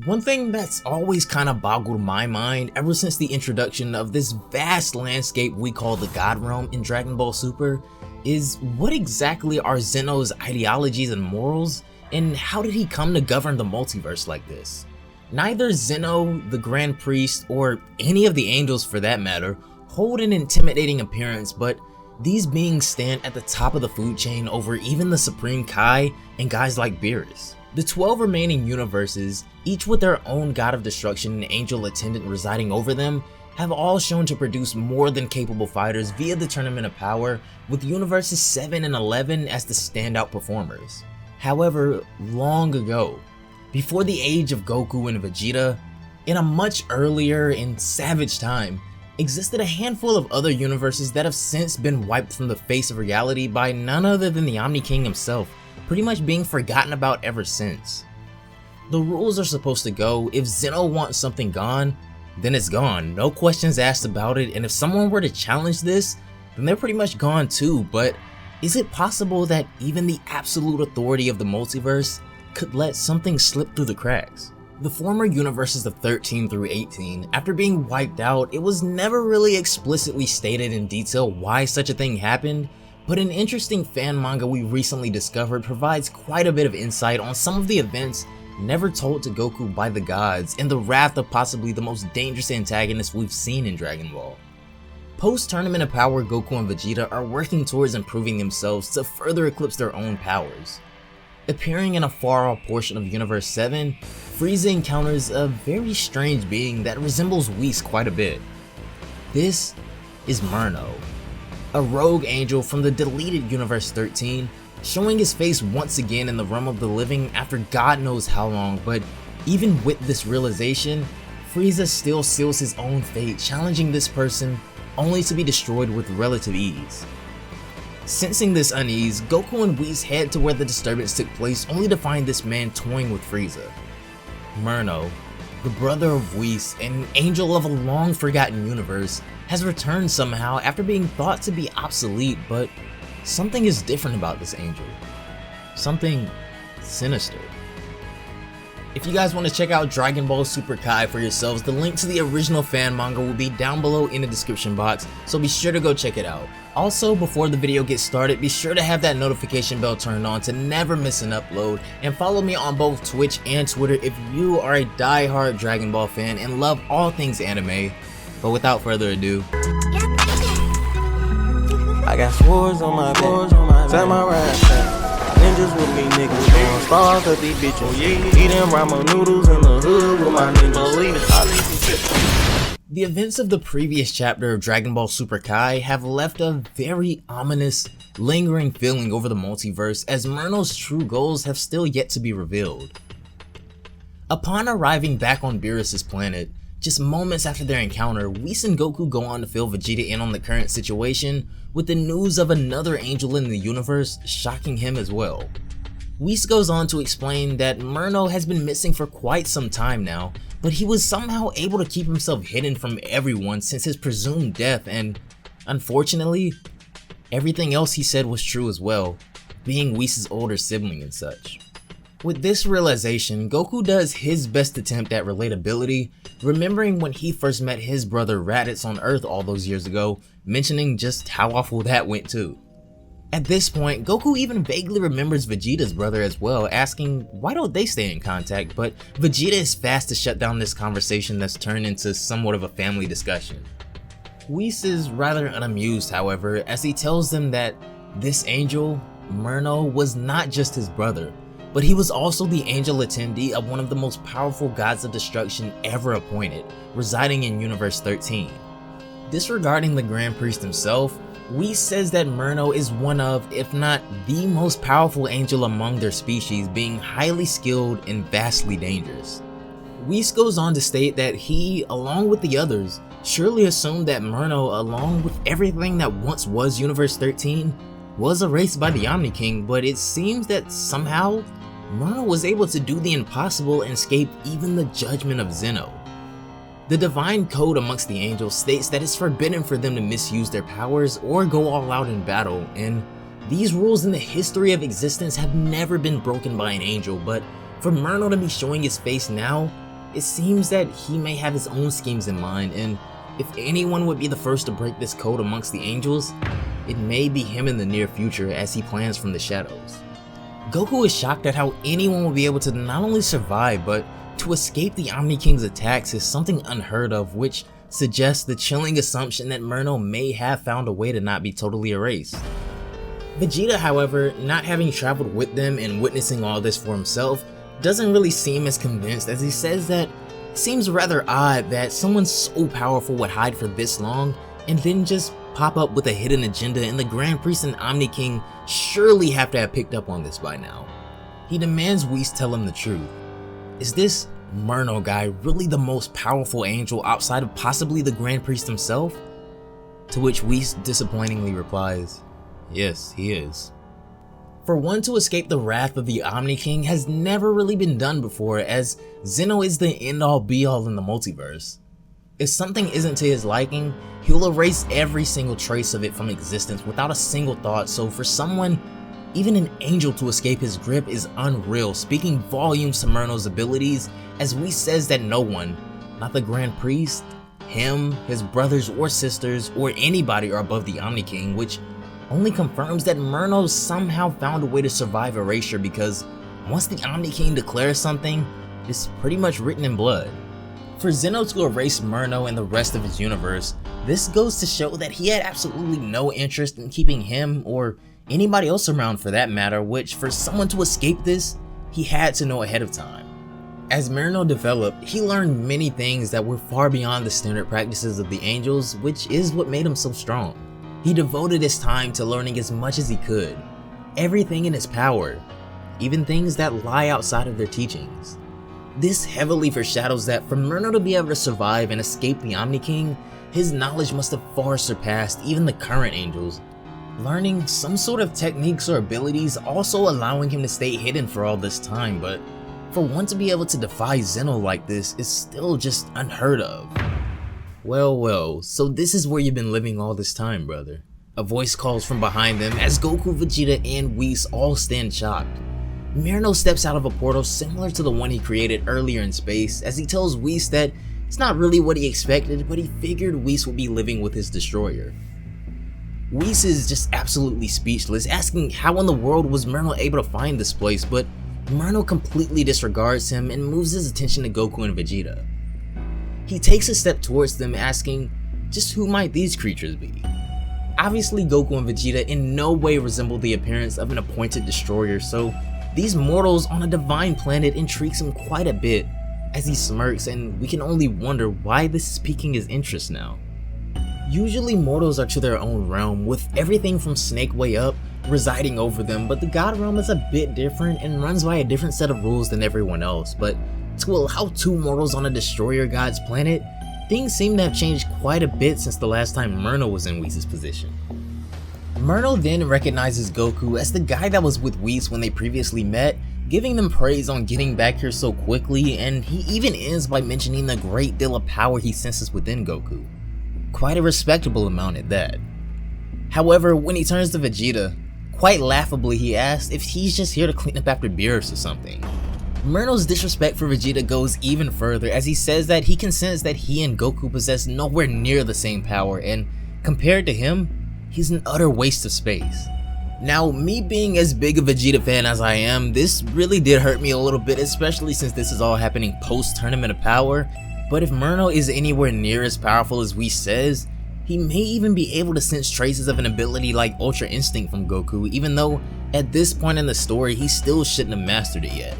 One thing that's always kind of boggled my mind ever since the introduction of this vast landscape we call the God Realm in Dragon Ball Super is what exactly are Zeno's ideologies and morals, and how did he come to govern the multiverse like this? Neither Zeno, the Grand Priest, or any of the angels for that matter, hold an intimidating appearance, but these beings stand at the top of the food chain over even the Supreme Kai and guys like Beerus. The 12 remaining universes, each with their own god of destruction and angel attendant residing over them, have all shown to produce more than capable fighters via the Tournament of Power, with universes 7 and 11 as the standout performers. However, long ago, before the age of Goku and Vegeta, in a much earlier and savage time, existed a handful of other universes that have since been wiped from the face of reality by none other than the Omni King himself, pretty much being forgotten about ever since. The rules are supposed to go, if Zeno wants something gone, then it's gone, no questions asked about it, and if someone were to challenge this, then they're pretty much gone too. But is it possible that even the absolute authority of the multiverse could let something slip through the cracks? The former universes of 13 through 18, after being wiped out, it was never really explicitly stated in detail why such a thing happened, but an interesting fan manga we recently discovered provides quite a bit of insight on some of the events never told to Goku by the gods and the wrath of possibly the most dangerous antagonist we've seen in Dragon Ball. Post Tournament of Power, Goku and Vegeta are working towards improving themselves to further eclipse their own powers. Appearing in a far-off portion of Universe 7, Frieza encounters a very strange being that resembles Whis quite a bit. This is Murno, a rogue angel from the deleted Universe 13, showing his face once again in the realm of the living after God knows how long, but even with this realization, Frieza still seals his own fate, challenging this person only to be destroyed with relative ease. Sensing this unease, Goku and Whis head to where the disturbance took place only to find this man toying with Frieza. Murno, the brother of Whis and angel of a long forgotten universe, has returned somehow after being thought to be obsolete, but something is different about this angel. Something sinister. If you guys want to check out Dragon Ball Super Kai for yourselves, the link to the original fan manga will be down below in the description box, so be sure to go check it out. Also, before the video gets started, be sure to have that notification bell turned on to never miss an upload, and follow me on both Twitch and Twitter if you are a die-hard Dragon Ball fan and love all things anime. But without further ado, I got swords on my back, set my right back. Ninjas with me, niggas, stars at these bitches. Eating ramen noodles in the hood with my niggas. the events of the previous chapter of Dragon Ball Super Kai have left a very ominous, lingering feeling over the multiverse, as Murno's true goals have still yet to be revealed. Upon arriving back on Beerus' planet, just moments after their encounter, Whis and Goku go on to fill Vegeta in on the current situation, with the news of another angel in the universe shocking him as well. Whis goes on to explain that Murno has been missing for quite some time now, but he was somehow able to keep himself hidden from everyone since his presumed death, and unfortunately, everything else he said was true as well, being Whis' older sibling and such. With this realization, Goku does his best attempt at relatability, remembering when he first met his brother Raditz on Earth all those years ago, mentioning just how awful that went too. At this point, Goku even vaguely remembers Vegeta's brother as well, asking why don't they stay in contact, but Vegeta is fast to shut down this conversation that's turned into somewhat of a family discussion. Whis is rather unamused, however, as he tells them that this angel, Murno, was not just his brother, but he was also the angel attendee of one of the most powerful gods of destruction ever appointed, residing in Universe 13. Disregarding the Grand Priest himself, Whis says that Murno is one of, if not the most powerful angel among their species, being highly skilled and vastly dangerous. Whis goes on to state that he, along with the others, surely assumed that Murno, along with everything that once was Universe 13, was erased by the Omni King, but it seems that somehow Murno was able to do the impossible and escape even the judgment of Zeno. The divine code amongst the angels states that it's forbidden for them to misuse their powers or go all out in battle, and these rules in the history of existence have never been broken by an angel, but for Murno to be showing his face now it seems that he may have his own schemes in mind, and if anyone would be the first to break this code amongst the angels, it may be him in the near future as he plans from the shadows. Goku is shocked at how anyone will be able to not only survive, but to escape the Omni King's attacks is something unheard of, which suggests the chilling assumption that Murno may have found a way to not be totally erased. Vegeta, however, not having traveled with them and witnessing all this for himself, doesn't really seem as convinced, as he says that it seems rather odd that someone so powerful would hide for this long and then just pop up with a hidden agenda, and the Grand Priest and Omni King surely have to have picked up on this by now. He demands Whis tell him the truth. Is this Murno guy really the most powerful angel outside of possibly the Grand Priest himself? To which Whis disappointingly replies, yes, he is. For one to escape the wrath of the Omni King has never really been done before, as Zeno is the end-all be-all in the multiverse. If something isn't to his liking, he'll erase every single trace of it from existence without a single thought, so for someone, even an angel, to escape his grip is unreal, speaking volumes to Murno's abilities, as Whis says that no one, not the Grand Priest, him, his brothers or sisters, or anybody are above the Omni King, which only confirms that Murno somehow found a way to survive erasure, because once the Omni King declares something, it's pretty much written in blood. For Zeno to erase Murno and the rest of his universe, this goes to show that he had absolutely no interest in keeping him or anybody else around for that matter, which for someone to escape this, he had to know ahead of time. As Murno developed, he learned many things that were far beyond the standard practices of the angels, which is what made him so strong. He devoted his time to learning as much as he could, everything in his power, even things that lie outside of their teachings. This heavily foreshadows that for Murno to be able to survive and escape the Omni King, his knowledge must have far surpassed even the current angels, learning some sort of techniques or abilities, also allowing him to stay hidden for all this time, but for one to be able to defy Zeno like this is still just unheard of. Well, so this is where you've been living all this time, brother. A voice calls from behind them as Goku, Vegeta, and Whis all stand shocked. Murno steps out of a portal similar to the one he created earlier in space, as he tells Whis that it's not really what he expected, but he figured Whis would be living with his destroyer. Whis is just absolutely speechless, asking how in the world was Murno able to find this place, but Murno completely disregards him and moves his attention to Goku and Vegeta. He takes a step towards them, asking, just who might these creatures be? Obviously, Goku and Vegeta in no way resemble the appearance of an appointed destroyer, so these mortals on a divine planet intrigues him quite a bit, as he smirks, and we can only wonder why this is piquing his interest now. Usually mortals are to their own realm, with everything from Snake Way up residing over them, but the God realm is a bit different and runs by a different set of rules than everyone else. But to allow two mortals on a destroyer god's planet, things seem to have changed quite a bit since the last time Murno was in Whis' position. Murno then recognizes Goku as the guy that was with Whis when they previously met, giving them praise on getting back here so quickly, and he even ends by mentioning the great deal of power he senses within Goku. Quite a respectable amount at that. However, when he turns to Vegeta, quite laughably he asks if he's just here to clean up after Beerus or something. Murno's disrespect for Vegeta goes even further, as he says that he can sense that he and Goku possess nowhere near the same power, and compared to him, he's an utter waste of space. Now, me being as big a Vegeta fan as I am, this really did hurt me a little bit, especially since this is all happening post-Tournament of Power. But if Murno is anywhere near as powerful as Whis says, he may even be able to sense traces of an ability like Ultra Instinct from Goku, even though at this point in the story he still shouldn't have mastered it yet.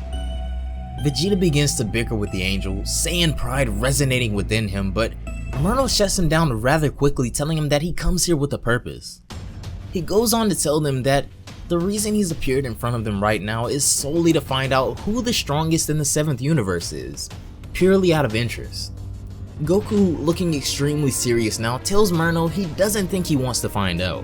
Vegeta begins to bicker with the angel, Saiyan pride resonating within him, but Murno shuts him down rather quickly, telling him that he comes here with a purpose. He goes on to tell them that the reason he's appeared in front of them right now is solely to find out who the strongest in the 7th universe is, purely out of interest. Goku, looking extremely serious now, tells Murno he doesn't think he wants to find out.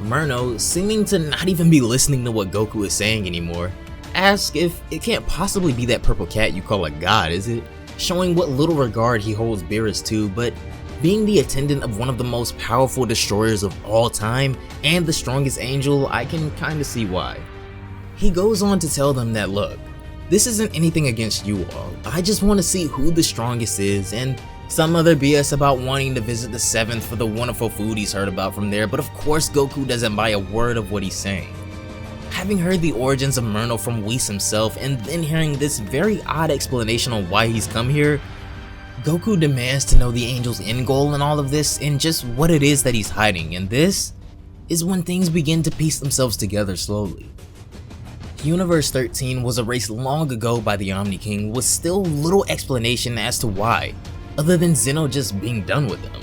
Murno, seeming to not even be listening to what Goku is saying anymore, asks if it can't possibly be that purple cat you call a god, is it? Showing what little regard he holds Beerus to, but being the attendant of one of the most powerful destroyers of all time and the strongest angel, I can kinda see why. He goes on to tell them that look, This isn't anything against you all, I just want to see who the strongest is, and some other BS about wanting to visit the 7th for the wonderful food he's heard about from there, but of course Goku doesn't buy a word of what he's saying. Having heard the origins of Myrtle from Whis himself and then hearing this very odd explanation on why he's come here, Goku demands to know the angel's end goal in all of this and just what it is that he's hiding, and this is when things begin to piece themselves together slowly. Universe 13 was erased long ago by the Omni King with still little explanation as to why, other than Zeno just being done with them.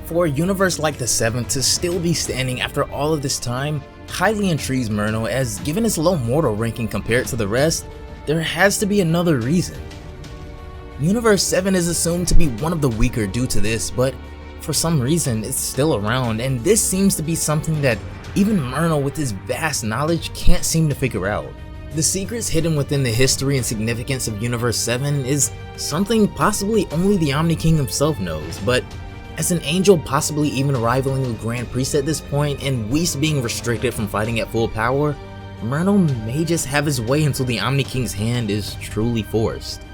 For a universe like the 7th to still be standing after all of this time highly intrigues Myrtle, as given its low mortal ranking compared to the rest, there has to be another reason. Universe 7 is assumed to be one of the weaker due to this, but for some reason it's still around, and this seems to be something that even Myrtle with his vast knowledge can't seem to figure out. The secrets hidden within the history and significance of Universe 7 is something possibly only the Omni King himself knows, but as an angel possibly even rivaling the Grand Priest at this point and Whis being restricted from fighting at full power, Myrtle may just have his way until the Omni King's hand is truly forced.